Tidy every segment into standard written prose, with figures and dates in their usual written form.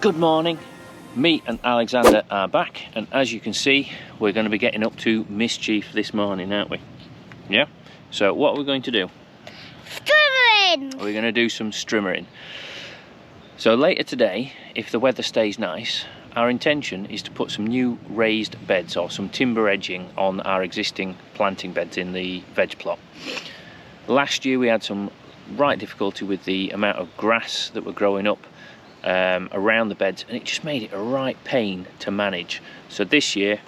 Good morning. Me and Alexander are back, and as you can see, we're going to be getting up to mischief this morning, aren't we? Yeah? So what are we going to do? Strimmering! We're going to do some strimmering. So later today, if the weather stays nice, our intention is to put some new raised beds or some timber edging on our existing planting beds in the veg plot. Last year we had some right difficulty with the amount of grass that were growing up around the beds, and it just made it a right pain to manage. So this year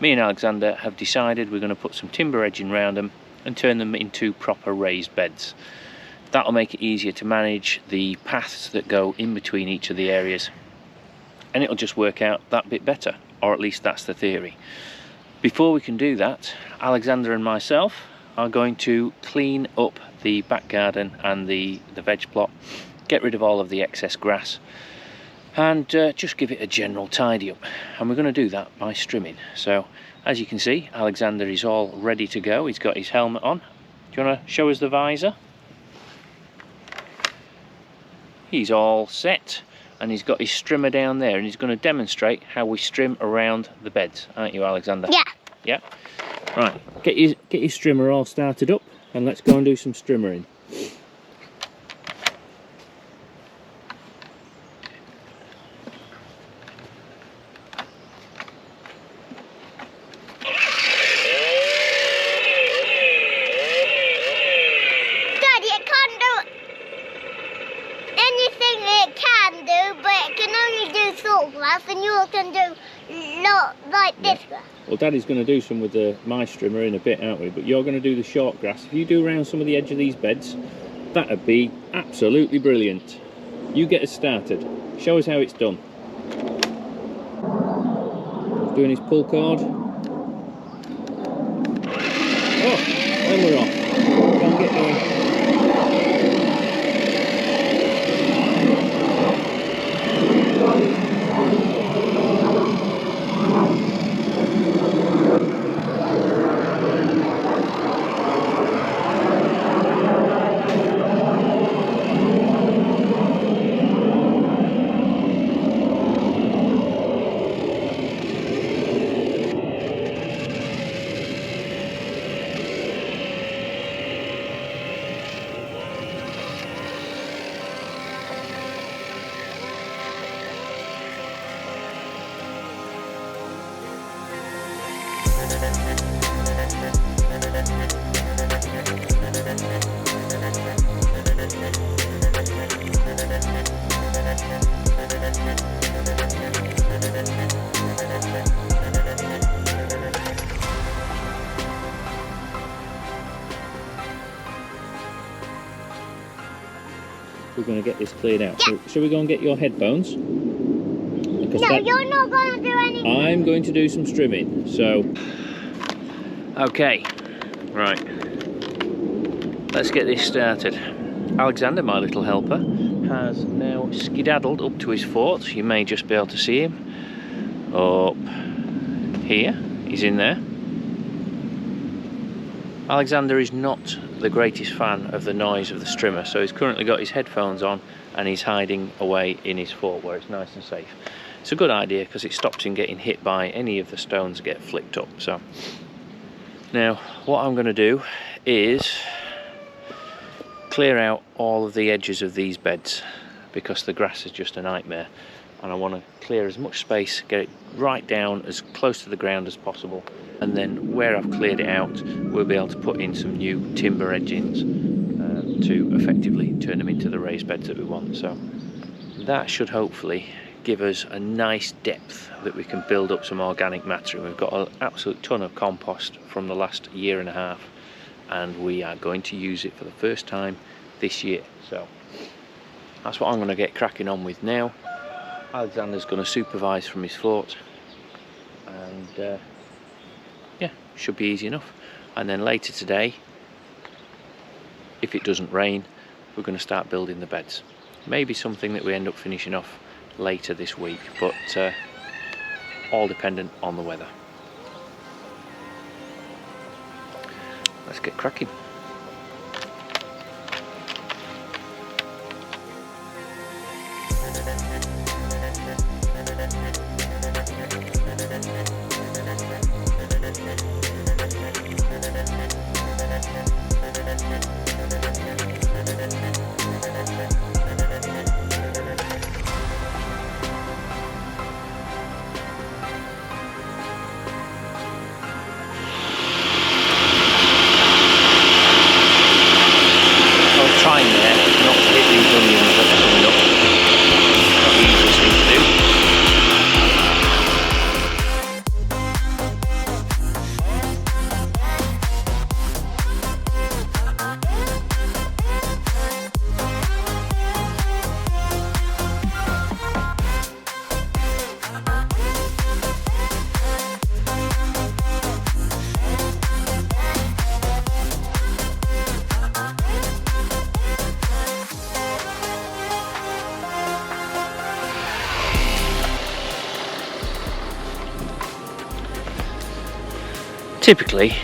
me and Alexander have decided we're going to put some timber edging around them and turn them into proper raised beds. That'll make it easier to manage the paths that go in between each of the areas, and it'll just work out that bit better, or at least that's the theory. Before we can do that, Alexander and myself are going to clean up the back garden and the veg plot, get rid of all of the excess grass, and just give it a general tidy up. And we're going to do that by strimming. So as you can see, Alexander is all ready to go. He's got his helmet on. Do you want to show us the visor? He's all set, and he's got his strimmer down there, and he's going to demonstrate how we strim around the beds, aren't you, Alexander? Yeah. Yeah. Right, get your strimmer all started up, and let's go and do some strimmering. And you can do not like this grass. Well, Daddy's going to do some with my strimmer in a bit, aren't we? But you're going to do the short grass. If you do around some of the edge of these beds, that'd be absolutely brilliant. You get us started. Show us how it's done. He's doing his pull cord. Oh, and we're off. Go and get going. We're going to get this cleared out. Yeah. So, shall we go and get your headphones? No, you're not going to do anything. I'm going to do some strimming. So, okay, right. Let's get this started. Alexander, my little helper, has now skedaddled up to his fort. You may just be able to see him up here. He's in there. Alexander is not the greatest fan of the noise of the strimmer, so he's currently got his headphones on and he's hiding away in his fort where it's nice and safe. It's a good idea because it stops him getting hit by any of the stones that get flicked up. So now what I'm going to do is clear out all of the edges of these beds because the grass is just a nightmare, and I want to clear as much space, get it right down as close to the ground as possible, and then where I've cleared it out we'll be able to put in some new timber edgings to effectively turn them into the raised beds that we want. So that should hopefully give us a nice depth that we can build up some organic matter. We've got an absolute ton of compost from the last year and a half, and we are going to use it for the first time this year. So that's what I'm going to get cracking on with now. Alexander's going to supervise from his fort, and yeah, should be easy enough. And then later today, if it doesn't rain, we're going to start building the beds. Maybe something that we end up finishing off later this week, but all dependent on the weather. Let's get cracking. Typically,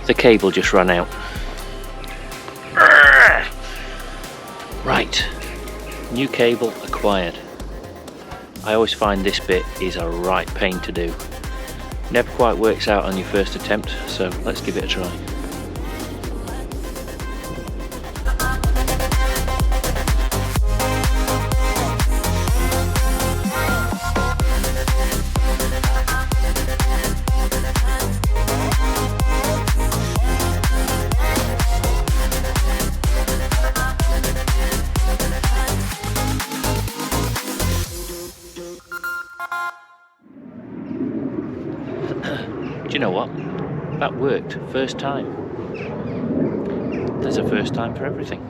the cable just ran out. Right, new cable acquired. I always find this bit is a right pain to do. Never quite works out on your first attempt, so let's give it a try. Do you know what? That worked first time. There's a first time for everything.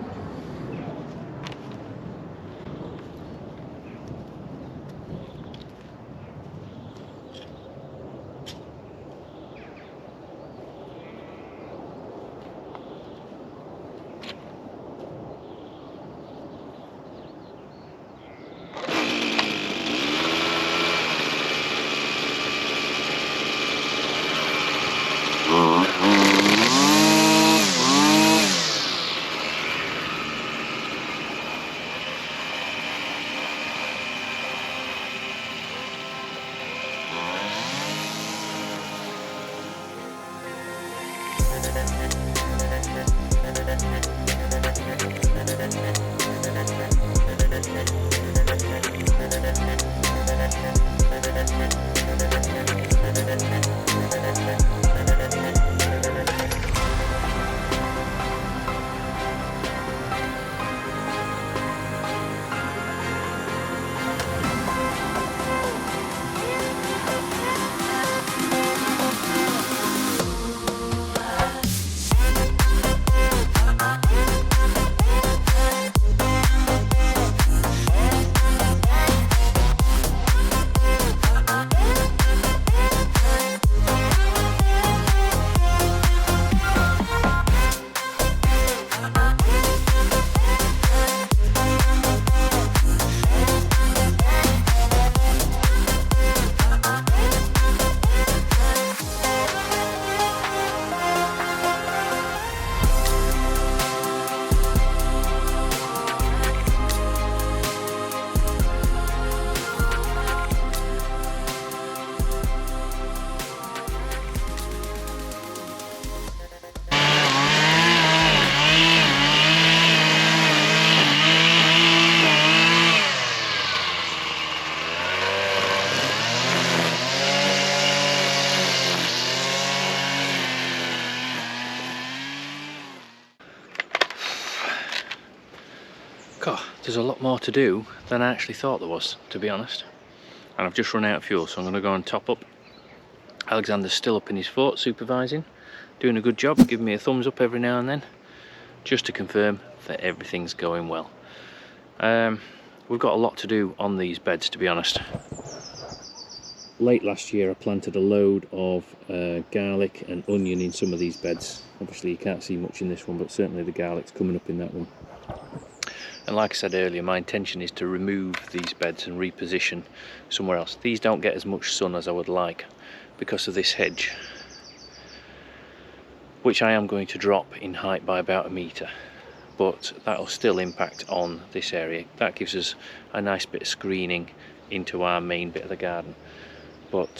God, there's a lot more to do than I actually thought there was, to be honest. And I've just run out of fuel, so I'm going to go and top up. Alexander's still up in his fort supervising, doing a good job, giving me a thumbs up every now and then, just to confirm that everything's going well. We've got a lot to do on these beds, to be honest. Late last year I planted a load of garlic and onion in some of these beds. Obviously you can't see much in this one, but certainly the garlic's coming up in that one. And like I said earlier, my intention is to remove these beds and reposition somewhere else. These don't get as much sun as I would like because of this hedge, which I am going to drop in height by about 1 metre, but that'll still impact on this area. That gives us a nice bit of screening into our main bit of the garden. But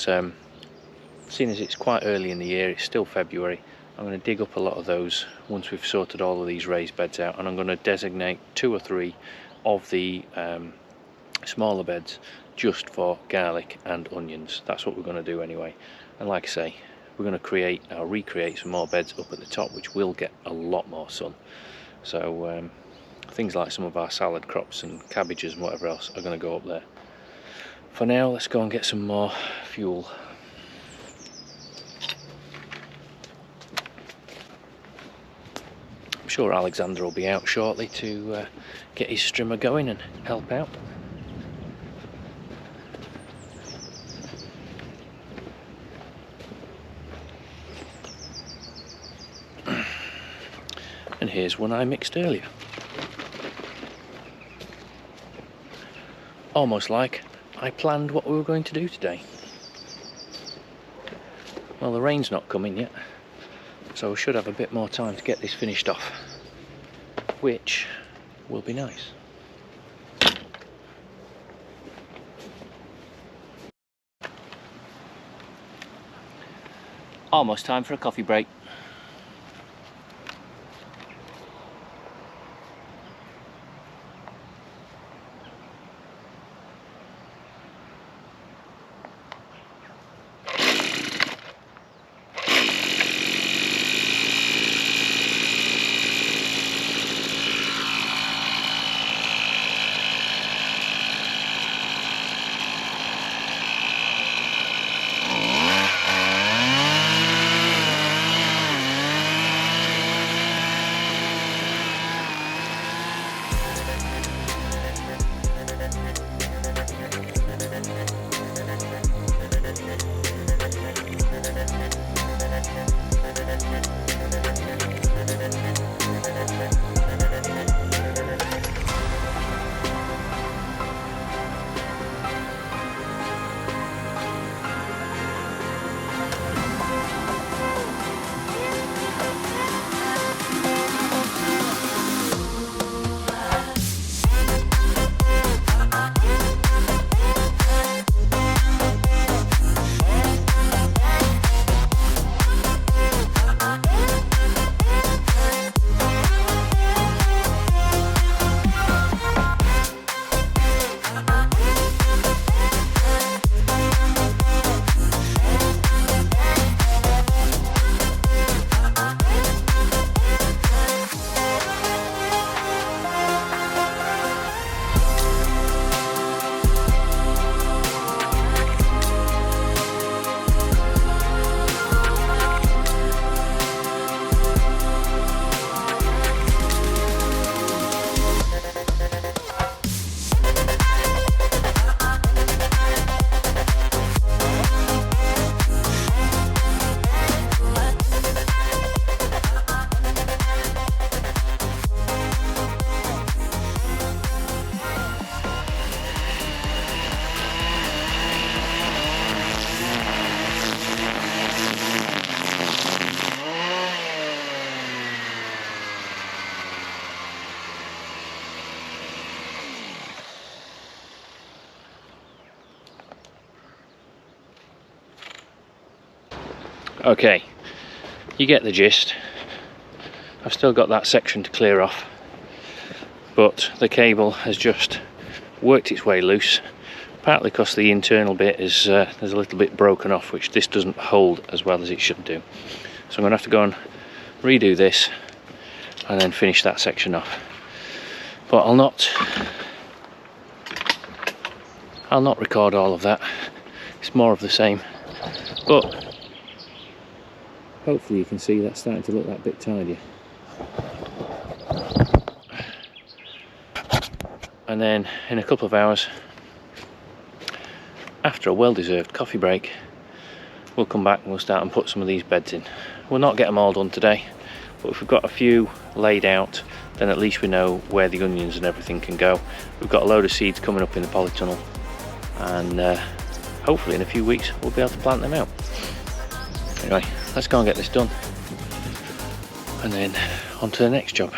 seeing as it's quite early in the year, it's still February, I'm going to dig up a lot of those once we've sorted all of these raised beds out, and I'm going to designate 2 or 3 of the smaller beds just for garlic and onions. That's what we're going to do anyway. And like I say, we're going to recreate some more beds up at the top, which will get a lot more sun. So things like some of our salad crops and cabbages and whatever else are going to go up there. For now, let's go and get some more fuel. I'm sure Alexander will be out shortly to get his strimmer going and help out. And here's one I mixed earlier. Almost like I planned what we were going to do today. Well, the rain's not coming yet, So we should have a bit more time to get this finished off, which will be nice. Almost time for a coffee break. Okay, you get the gist. I've still got that section to clear off, but the cable has just worked its way loose, partly because the internal bit is there's a little bit broken off, which this doesn't hold as well as it should do. So I'm going to have to go and redo this and then finish that section off. But I'll not record all of that. It's more of the same, but hopefully you can see that's starting to look that bit tidier. And then in a couple of hours, after a well-deserved coffee break, we'll come back and we'll start and put some of these beds in. We'll not get them all done today, but if we've got a few laid out, then at least we know where the onions and everything can go. We've got a load of seeds coming up in the polytunnel, and hopefully in a few weeks we'll be able to plant them out. Anyway, let's go and get this done, and then on to the next job.